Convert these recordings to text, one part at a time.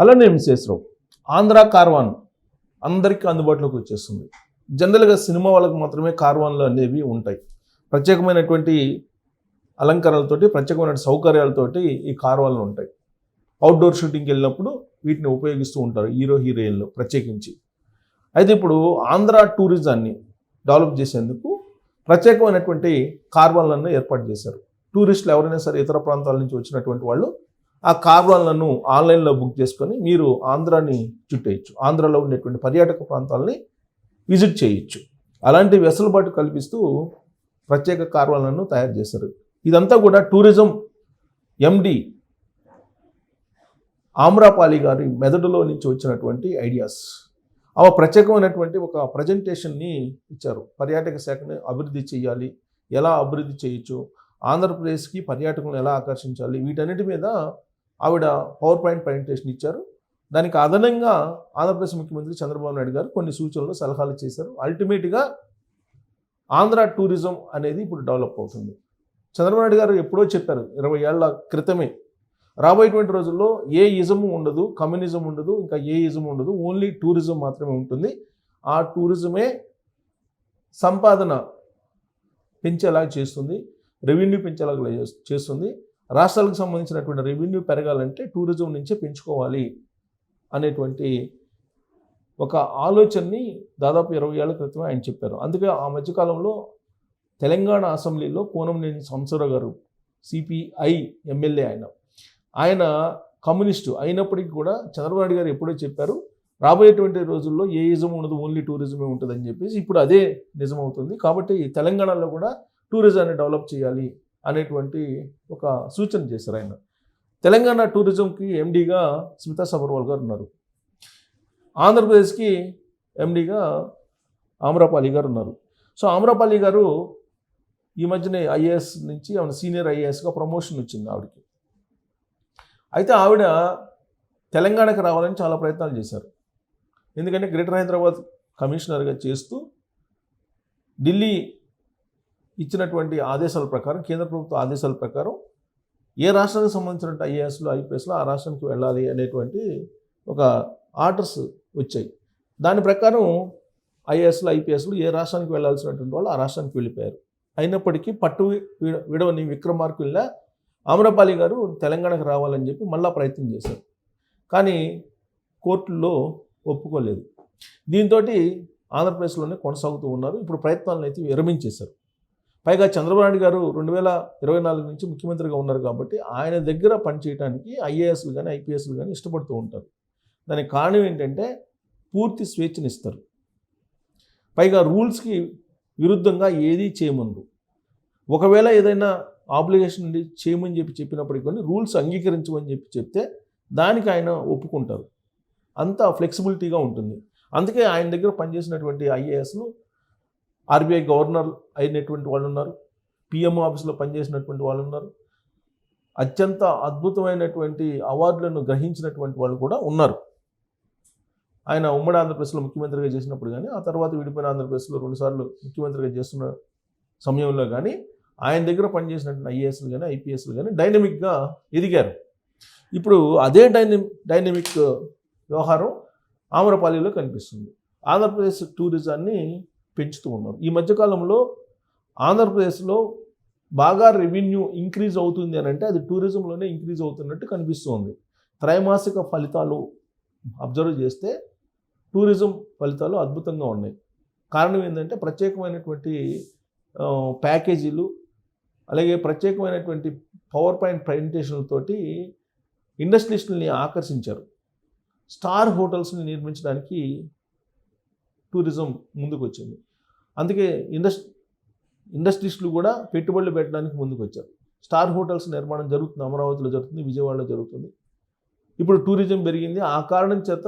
అలానే మిసేశ్రావు ఆంధ్ర కార్వాన్ అందరికీ అందుబాటులోకి వచ్చేస్తుంది. జనరల్గా సినిమా వాళ్ళకి మాత్రమే కార్వాన్లు అనేవి ఉంటాయి. ప్రత్యేకమైనటువంటి అలంకరణలతోటి, ప్రత్యేకమైన సౌకర్యాలతోటి ఈ కార్వాన్లు ఉంటాయి. అవుట్డోర్ షూటింగ్కి వెళ్ళినప్పుడు వీటిని ఉపయోగిస్తూ ఉంటారు హీరో హీరోయిన్లు ప్రత్యేకించి. అయితే ఇప్పుడు ఆంధ్ర టూరిజాన్ని డెవలప్ చేసేందుకు ప్రత్యేకమైనటువంటి కార్వాన్లను ఏర్పాటు చేశారు. టూరిస్టులు ఎవరైనా సరే ఇతర ప్రాంతాల నుంచి వచ్చినటువంటి వాళ్ళు ఆ కార్వాన్లను ఆన్లైన్లో బుక్ చేసుకొని మీరు ఆంధ్రాని చుట్టేయచ్చు, ఆంధ్రాలో ఉండేటువంటి పర్యాటక ప్రాంతాలని విజిట్ చేయొచ్చు. అలాంటి వెసులుబాటు కల్పిస్తూ ప్రత్యేక కార్వాన్లను తయారు చేశారు. ఇదంతా కూడా టూరిజం ఎండి ఆమ్రపాలి గారి మెదడులో నుంచి వచ్చినటువంటి ఐడియాస్. అవి ప్రత్యేకమైనటువంటి ఒక ప్రజెంటేషన్ని ఇచ్చారు. పర్యాటక శాఖని అభివృద్ధి చేయాలి, ఎలా అభివృద్ధి చేయొచ్చు, ఆంధ్రప్రదేశ్కి పర్యాటకులను ఎలా ఆకర్షించాలి, వీటన్నిటి మీద ఆవిడ పవర్ పాయింట్ ప్రజెంటేషన్ ఇచ్చారు. దానికి అదనంగా ఆంధ్రప్రదేశ్ ముఖ్యమంత్రి చంద్రబాబు నాయుడు గారు కొన్ని సూచనలు సలహాలు చేశారు. అల్టిమేట్గా ఆంధ్ర టూరిజం అనేది ఇప్పుడు డెవలప్ అవుతుంది. చంద్రబాబు నాయుడు గారు ఎప్పుడో చెప్పారు 20 ఏళ్ల క్రితమే, రాబోయేటువంటి రోజుల్లో ఏ ఇజము ఉండదు, కమ్యూనిజం ఉండదు, ఇంకా ఏ ఇజం ఉండదు, ఓన్లీ టూరిజం మాత్రమే ఉంటుంది. ఆ టూరిజమే సంపాదన పెంచేలా చేస్తుంది, రెవెన్యూ పెంచేలా చేస్తుంది. రాష్ట్రాలకు సంబంధించినటువంటి రెవెన్యూ పెరగాలంటే టూరిజం నుంచే పెంచుకోవాలి అనేటువంటి ఒక ఆలోచనని దాదాపు 20 ఏళ్ల క్రితమే ఆయన చెప్పారు. అందుకే ఆ మధ్యకాలంలో తెలంగాణ అసెంబ్లీలో కోనంనేని సాంబశివరావు గారు సిపిఐ ఎమ్మెల్యే ఆయన కమ్యూనిస్టు అయినప్పటికీ కూడా చంద్రబాబు నాయుడు గారు ఎప్పుడో చెప్పారు రాబోయేటువంటి రోజుల్లో ఏ ఇజం ఉండదు, ఓన్లీ టూరిజమే ఉంటుందని చెప్పేసి. ఇప్పుడు అదే నిజమవుతుంది. కాబట్టి తెలంగాణలో కూడా టూరిజాన్ని డెవలప్ చేయాలి అనేటువంటి ఒక సూచన చేశారు ఆయన. తెలంగాణ టూరిజంకి ఎండీగా స్మితా సబర్వాల్ గారు ఉన్నారు. ఆంధ్రప్రదేశ్కి ఎండీగా ఆమ్రపాలి గారు ఉన్నారు. సో ఆమ్రపాలి గారు ఈ మధ్యనే ఐఏఎస్ నుంచి ఆవిడ సీనియర్ ఐఏఎస్గా ప్రమోషన్ వచ్చింది ఆవిడకి. అయితే ఆవిడ తెలంగాణకి రావాలని చాలా ప్రయత్నాలు చేశారు. ఎందుకంటే గ్రేటర్ హైదరాబాద్ కమిషనర్గా చేస్తూ ఢిల్లీ ఇచ్చినటువంటి ఆదేశాల ప్రకారం, కేంద్ర ప్రభుత్వ ఆదేశాల ప్రకారం ఏ రాష్ట్రానికి సంబంధించినటువంటి ఐఏఎస్లు ఐపీఎస్లు ఆ రాష్ట్రానికి వెళ్ళాలి అనేటువంటి ఒక ఆర్డర్స్ వచ్చాయి. దాని ప్రకారం ఐఏఎస్లు ఐపీఎస్లు ఏ రాష్ట్రానికి వెళ్ళాల్సినటువంటి వాళ్ళు ఆ రాష్ట్రానికి వెళ్ళిపోయారు. అయినప్పటికీ పట్టు విడవని విక్రమార్కుల్లా ఆమ్రపాలి గారు తెలంగాణకు రావాలని చెప్పి మళ్ళా ప్రయత్నం చేశారు. కానీ కోర్టుల్లో ఒప్పుకోలేదు. దీంతో ఆంధ్రప్రదేశ్లోనే కొనసాగుతూ ఉన్నారు. ఇప్పుడు ప్రయత్నాలను అయితే విరమించేశారు. పైగా చంద్రబాబు నాయుడు గారు 2024 నుంచి ముఖ్యమంత్రిగా ఉన్నారు కాబట్టి ఆయన దగ్గర పనిచేయడానికి ఐఏఎస్లు కానీ ఐపీఎస్లు కానీ ఇష్టపడుతూ ఉంటారు. దానికి కారణం ఏంటంటే పూర్తి స్వేచ్ఛనిస్తారు. పైగా రూల్స్కి విరుద్ధంగా ఏదీ చేయమనరు. ఒకవేళ ఏదైనా ఆబ్లిగేషన్ ఉండి చేయమని చెప్పినప్పటికీ కొన్ని రూల్స్ అంగీకరించమని చెప్తే దానికి ఆయన ఒప్పుకుంటారు. అంతా ఫ్లెక్సిబిలిటీగా ఉంటుంది. అందుకే ఆయన దగ్గర పనిచేసినటువంటి ఐఏఎస్లు ఆర్బీఐ గవర్నర్ అయినటువంటి వాళ్ళు ఉన్నారు, పిఎంఓ ఆఫీస్లో పనిచేసినటువంటి వాళ్ళు ఉన్నారు, అత్యంత అద్భుతమైనటువంటి అవార్డులను గ్రహించినటువంటి వాళ్ళు కూడా ఉన్నారు. ఆయన ఉమ్మడి ఆంధ్రప్రదేశ్లో ముఖ్యమంత్రిగా చేసినప్పుడు కానీ, ఆ తర్వాత విడిపోయిన ఆంధ్రప్రదేశ్లో 2 సార్లు ముఖ్యమంత్రిగా చేస్తున్న సమయంలో కానీ ఆయన దగ్గర పనిచేసినటువంటి ఐఏఎస్లు కానీ ఐపీఎస్లు కానీ డైనమిక్గా ఎదిగారు. ఇప్పుడు అదే డైనమిక్ వ్యవహారం ఆమ్రపాలిలో కనిపిస్తుంది. ఆంధ్రప్రదేశ్ టూరిజాన్ని పెంచుతూ ఉన్నారు. ఈ మధ్యకాలంలో ఆంధ్రప్రదేశ్లో బాగా రెవెన్యూ ఇంక్రీజ్ అవుతుంది అని అంటే అది టూరిజంలోనే ఇంక్రీజ్ అవుతున్నట్టు కనిపిస్తుంది. త్రైమాసిక ఫలితాలు అబ్జర్వ్ చేస్తే టూరిజం ఫలితాలు అద్భుతంగా ఉన్నాయి. కారణం ఏంటంటే ప్రత్యేకమైనటువంటి ప్యాకేజీలు, అలాగే ప్రత్యేకమైనటువంటి పవర్ పాయింట్ ప్రజెంటేషన్లతోటి ఇండస్ట్రియలిస్టుల్ని ఆకర్షించారు. స్టార్ హోటల్స్ని నిర్మించడానికి టూరిజం ముందుకు వచ్చింది. అందుకే ఇండస్ట్రీస్లు కూడా పెట్టుబడులు పెట్టడానికి ముందుకు వచ్చారు. స్టార్ హోటల్స్ నిర్మాణం జరుగుతుంది, అమరావతిలో జరుగుతుంది, విజయవాడలో జరుగుతుంది. ఇప్పుడు టూరిజం పెరిగింది. ఆ కారణం చేత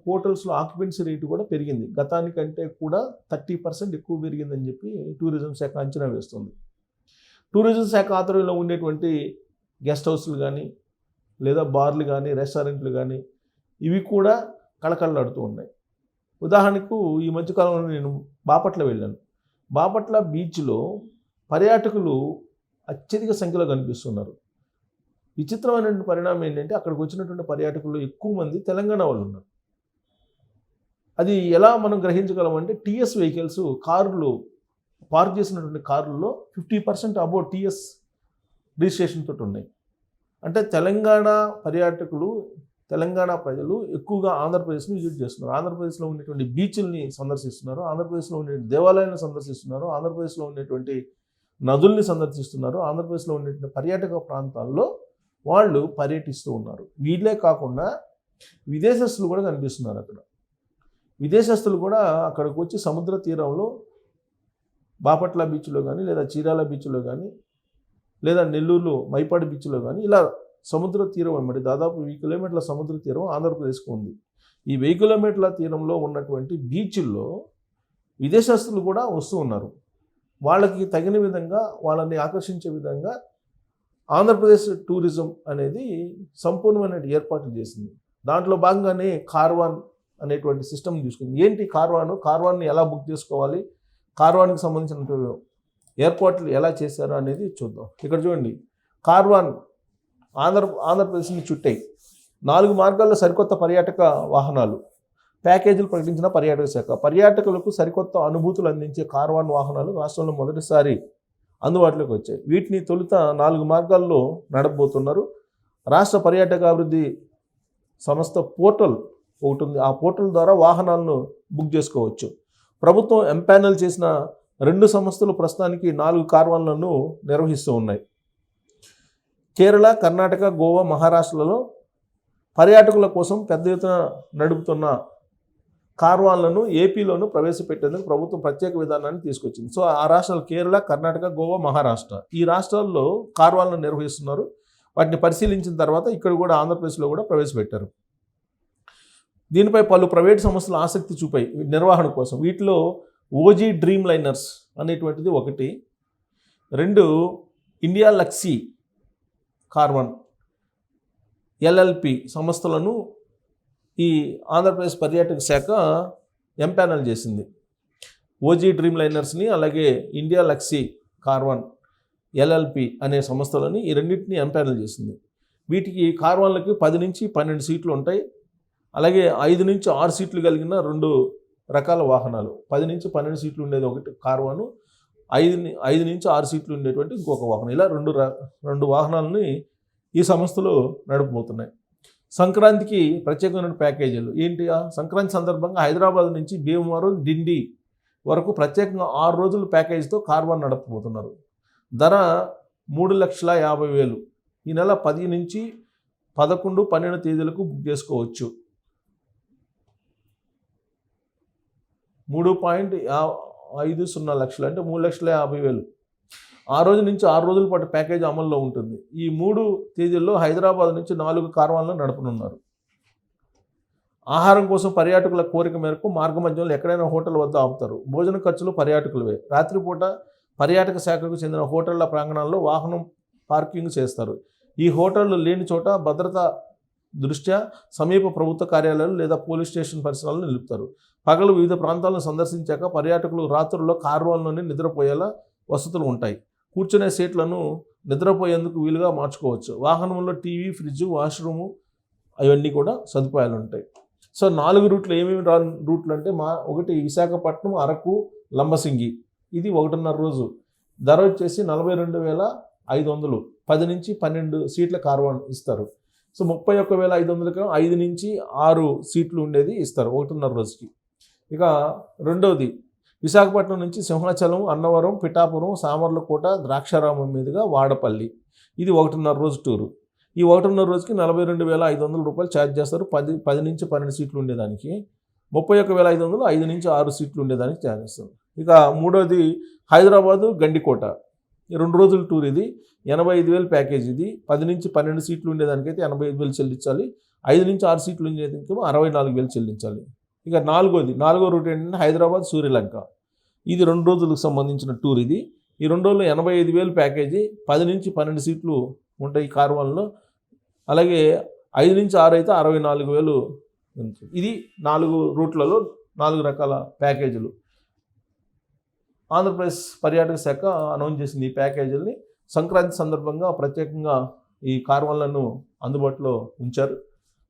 హోటల్స్లో ఆక్యుపెన్సీ రేటు కూడా పెరిగింది. గతానికంటే కూడా 30% ఎక్కువ పెరిగిందని చెప్పి టూరిజం శాఖ అంచనా వేస్తుంది. టూరిజం శాఖ ఆధ్వర్యంలో ఉండేటువంటి గెస్ట్ హౌస్లు కానీ, లేదా బార్లు కానీ, రెస్టారెంట్లు కానీ ఇవి కూడా కళకళలాడుతూ ఉన్నాయి. ఉదాహరణకు ఈ మధ్యకాలంలో నేను బాపట్ల వెళ్ళాను. బాపట్ల బీచ్లో పర్యాటకులు అత్యధిక సంఖ్యలో కనిపిస్తున్నారు. విచిత్రమైనటువంటి పరిణామం ఏంటంటే అక్కడికి వచ్చినటువంటి పర్యాటకులు ఎక్కువ మంది తెలంగాణ వాళ్ళు ఉన్నారు. అది ఎలా మనం గ్రహించగలం అంటే టీఎస్ వెహికల్స్ కార్లు పార్క్ చేసినటువంటి కార్లలో 50% అబౌవ్ టీఎస్ రిజిస్ట్రేషన్ తోటి ఉన్నాయి. అంటే తెలంగాణ పర్యాటకులు, తెలంగాణ ప్రజలు ఎక్కువగా ఆంధ్రప్రదేశ్ని విజిట్ చేస్తున్నారు. ఆంధ్రప్రదేశ్లో ఉన్నటువంటి బీచ్ల్ని సందర్శిస్తున్నారు, ఆంధ్రప్రదేశ్లో ఉండే దేవాలయాలను సందర్శిస్తున్నారు, ఆంధ్రప్రదేశ్లో ఉండేటువంటి నదుల్ని సందర్శిస్తున్నారు, ఆంధ్రప్రదేశ్లో ఉండేటువంటి పర్యాటక ప్రాంతాల్లో వాళ్ళు పర్యటిస్తూ ఉన్నారు. వీళ్ళే కాకుండా విదేశస్తులు కూడా కనిపిస్తున్నారు అక్కడ. విదేశస్తులు కూడా అక్కడికి వచ్చి సముద్ర తీరంలో బాపట్ల బీచ్లో కానీ, లేదా చీరాల బీచ్లో కానీ, లేదా నెల్లూరులో మైపాడు బీచ్లో కానీ ఇలా సముద్ర తీరం అన్నమాట. దాదాపు 1000 కిలోమీటర్ల సముద్ర తీరం ఆంధ్రప్రదేశ్కు ఉంది. ఈ 1000 కిలోమీటర్ల తీరంలో ఉన్నటువంటి బీచ్ల్లో విదేశస్తులు కూడా వస్తూ ఉన్నారు. వాళ్ళకి తగిన విధంగా, వాళ్ళని ఆకర్షించే విధంగా ఆంధ్రప్రదేశ్ టూరిజం అనేది సంపూర్ణమైన ఏర్పాట్లు చేసింది. దాంట్లో భాగంగానే కార్వాన్ అనేటువంటి సిస్టమ్ తీసుకుంది. ఏంటి కార్వాన్ని ఎలా బుక్ చేసుకోవాలి, కార్వాన్కి సంబంధించిన ఏర్పాట్లు ఎలా చేశారు అనేది చూద్దాం. ఇక్కడ చూడండి, కార్వాన్ ఆంధ్రప్రదేశ్ని చుట్టాయి. 4 మార్గాల్లో సరికొత్త పర్యాటక వాహనాలు ప్యాకేజీలు ప్రకటించిన పర్యాటక శాఖ. పర్యాటకులకు సరికొత్త అనుభూతులు అందించే కార్వాన్ వాహనాలు రాష్ట్రంలో మొదటిసారి అందుబాటులోకి వచ్చాయి. వీటిని తొలుత 4 మార్గాల్లో నడపబోతున్నారు. రాష్ట్ర పర్యాటక అభివృద్ధి సంస్థ పోర్టల్ ఒకటి ఉంది. ఆ పోర్టల్ ద్వారా వాహనాలను బుక్ చేసుకోవచ్చు. ప్రభుత్వం ఎంపానల్ చేసిన 2 సంస్థలు ప్రస్తుతానికి 4 కార్వాన్లను నిర్వహిస్తూ ఉన్నాయి. కేరళ, కర్ణాటక, గోవా, మహారాష్ట్రలలో పర్యాటకుల కోసం పెద్ద ఎత్తున నడుపుతున్న కార్వాన్లను ఏపీలోనూ ప్రవేశపెట్టేందుకు ప్రభుత్వం ప్రత్యేక విధానాన్ని తీసుకొచ్చింది. సో ఆ రాష్ట్రాలు కేరళ, కర్ణాటక, గోవా, మహారాష్ట్ర ఈ రాష్ట్రాల్లో కార్వాన్లను నిర్వహిస్తున్నారు. వాటిని పరిశీలించిన తర్వాత ఇక్కడ కూడా ఆంధ్రప్రదేశ్లో కూడా ప్రవేశపెట్టారు. దీనిపై పలు ప్రైవేట్ సంస్థలు ఆసక్తి చూపాయి నిర్వహణ కోసం. వీటిలో ఓజీ డ్రీమ్ లైనర్స్ అనేటువంటిది ఒకటి, 2 ఇండియా లక్సీ కార్వాన్ ఎల్ఎల్పి సంస్థలను ఈ ఆంధ్రప్రదేశ్ పర్యాటక శాఖ ఎంపానల్ చేసింది. ఓజీ డ్రీమ్ లైనర్స్ని, అలాగే ఇండియా లక్సీ కార్వాన్ ఎల్ఎల్పి అనే సంస్థలని ఈ రెండింటిని ఎంపానల్ చేసింది. వీటికి కార్వాన్లకి 10 నుంచి 12 సీట్లు ఉంటాయి. అలాగే 5 నుంచి 6 సీట్లు కలిగిన 2 రకాల వాహనాలు, 10 నుంచి 12 సీట్లు ఉండేది ఒకటి కార్వాను, 5 నుంచి 6 సీట్లు ఉండేటువంటి ఇంకొక వాహనం, ఇలా 2 వాహనాలని ఈ సంస్థలు నడపబోతున్నాయి. సంక్రాంతికి ప్రత్యేకమైన ప్యాకేజీలు ఏంటి? సంక్రాంతి సందర్భంగా హైదరాబాద్ నుంచి భీమవరం, డిండి వరకు ప్రత్యేకంగా 6 రోజుల ప్యాకేజీతో కార్వాన్ నడపబోతున్నారు. ధర 3,50,000. ఈ నెల 10 నుంచి 11, 12 తేదీలకు బుక్ చేసుకోవచ్చు. 3.50 లక్షలు అంటే 3,50,000. ఆ రోజు నుంచి 6 రోజుల పాటు ప్యాకేజ్ అమల్లో ఉంటుంది. ఈ 3 తేదీల్లో హైదరాబాద్ నుంచి 4 కార్వాన్లు నడపనున్నారు. ఆహారం కోసం పర్యాటకుల కోరిక మేరకు మార్గ మధ్యంలో ఎక్కడైనా హోటల్ వద్ద ఆపుతారు. భోజన ఖర్చులు పర్యాటకులవే. రాత్రిపూట పర్యాటక శాఖకు చెందిన హోటళ్ల ప్రాంగణాల్లో వాహనం పార్కింగ్ చేస్తారు. ఈ హోటళ్లు లేని చోట భద్రతా దృష్ట్యా సమీప ప్రభుత్వ కార్యాలయాలు లేదా పోలీస్ స్టేషన్ పరిసరాలను నిలుపుతారు. పగలు వివిధ ప్రాంతాలను సందర్శించాక పర్యాటకులు రాత్రుల్లో కార్వాన్లోనే నిద్రపోయేలా వసతులు ఉంటాయి. కూర్చునే సీట్లను నిద్రపోయేందుకు వీలుగా మార్చుకోవచ్చు. వాహనంలో టీవీ, ఫ్రిడ్జ్, వాష్రూము అవన్నీ కూడా సదుపాయాలు ఉంటాయి. సో 4 రూట్లు ఏమేమి రూట్లు అంటే ఒకటి విశాఖపట్నం, అరకు, లంబసింగి, ఇది 1.5 రోజు. ధర వచ్చేసి 42,500. 10 నుంచి 12 సీట్ల కార్వాన్ ఇస్తారు. సో 31,500 5 నుంచి 6 సీట్లు ఉండేది ఇస్తారు 1.5 రోజుకి. ఇక రెండవది విశాఖపట్నం నుంచి సింహాచలం, అన్నవరం, పిఠాపురం, సామర్లకోట, ద్రాక్షారామం మీదుగా వాడపల్లి, ఇది 1.5 రోజు టూరు. ఈ 1.5 రోజుకి 42,500 రూపాయలు ఛార్జ్ చేస్తారు. 10 నుంచి 12 సీట్లు ఉండేదానికి. 31,500 5 నుంచి 6 సీట్లు ఉండేదానికి ఛార్జ్ చేస్తారు. ఇక మూడోది హైదరాబాదు, గండికోట, 2 రోజుల టూర్. ఇది 85,000 ప్యాకేజ్. ఇది 10 నుంచి 12 సీట్లు ఉండేదానికైతే 85,000 చెల్లించాలి. 5 నుంచి 6 సీట్లు ఉండేదానికి 64,000 చెల్లించాలి. ఇక నాలుగో రూట్ ఏంటంటే హైదరాబాద్, శ్రీలంక, ఇది 2 రోజులకు సంబంధించిన టూర్. ఇది ఈ 2 రోజులు 85,000 ప్యాకేజీ. 10 నుంచి 12 సీట్లు ఉంటాయి ఈ కార్వాన్లో. అలాగే 5 నుంచి 6 అయితే 64,000. ఇది 4 రూట్లలో 4 రకాల ప్యాకేజీలు. ఆంధ్రప్రదేశ్ పర్యాటక శాఖ అనౌన్స్ చేసింది ఈ ప్యాకేజీలని. సంక్రాంతి సందర్భంగా ప్రత్యేకంగా ఈ కార్వాన్లను అందుబాటులో ఉంచారు.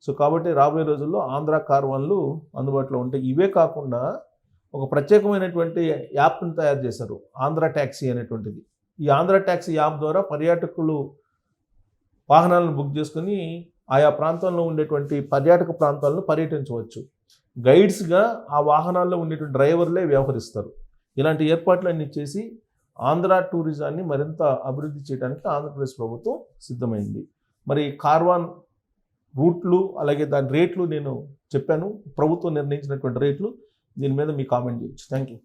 సో కాబట్టి రాబోయే రోజుల్లో ఆంధ్ర కార్వాన్లు అందుబాటులో ఉంటాయి. ఇవే కాకుండా ఒక ప్రత్యేకమైనటువంటి యాప్ని తయారు చేశారు, ఆంధ్ర ట్యాక్సీ అనేటువంటిది. ఈ ఆంధ్ర ట్యాక్సీ యాప్ ద్వారా పర్యాటకులు వాహనాలను బుక్ చేసుకుని ఆయా ప్రాంతంలో ఉండేటువంటి పర్యాటక ప్రాంతాలను పర్యటించవచ్చు. గైడ్స్గా ఆ వాహనాల్లో ఉండేటువంటి డ్రైవర్లే వ్యవహరిస్తారు. ఇలాంటి ఏర్పాట్లన్నీ చేసి ఆంధ్ర టూరిజాన్ని మరింత అభివృద్ధి చేయడానికి ఆంధ్రప్రదేశ్ ప్రభుత్వం సిద్ధమైంది. మరి కార్వాన్ రూట్లు అలాగే దాని రేట్లు నేను చెప్పాను, ప్రభుత్వం నిర్ణయించినటువంటి రేట్లు. దీని మీద మీ కామెంట్ చేయొచ్చు. Thank you.